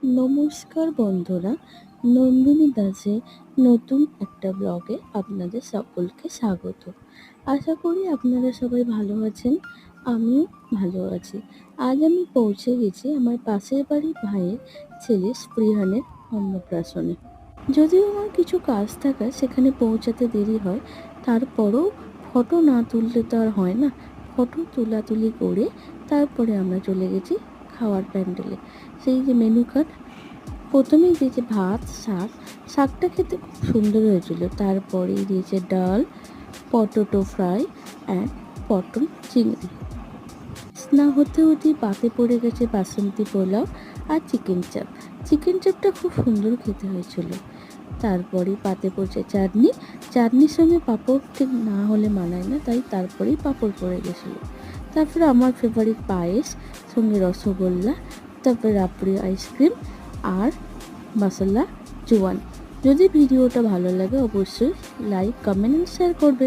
নমস্কার বন্ধুরা, নন্দিনী দাসের নতুন একটা ব্লগে আপনাদের সকলকে স্বাগত। আশা করি আপনারা সবাই ভালো আছেন, আমিও ভালো আছি। আজ আমি পৌঁছে গেছি আমার পাশের বাড়ির ভাইয়ের ছেলে স্পৃহানের অন্নপ্রাশনে। যদিও আমার কিছু কাজ থাকায় সেখানে পৌঁছাতে দেরি হয়, তারপরও ফটো না তুললে তো আর হয় না। ফটো তোলাতুলি করে তারপরে আমরা চলে গেছি খাওয়ার প্যান্ডেলে। সেই যে মেনু কার্ড, প্রথমেই দিয়েছে ভাত, শাকটা খেতে খুব সুন্দর হয়েছিল। তারপরেই দিয়েছে ডাল, পটেটো ফ্রাই অ্যান্ড পটল চিংড়ি। না হতে হতেই পাতে পড়ে গেছে বাসন্তী পোলাও আর চিকেন চাপটা খুব সুন্দর খেতে হয়েছিল। তারপরে পাতে পড়ছে চাটনির সঙ্গে পাঁপড় ঠিক না হলে মানায় না, তাই তারপরেই পাঁপড় পড়ে গেছিলো। তারপরে আমার ফেভারিট পায়েস, সঙ্গে রসগোল্লা, তারপরে রাবড়ি আইসক্রিম আর মশলা জোয়ান। যদি ভিডিওটা ভালো লাগে অবশ্যই লাইক, কমেন্ট, শেয়ার করবেন।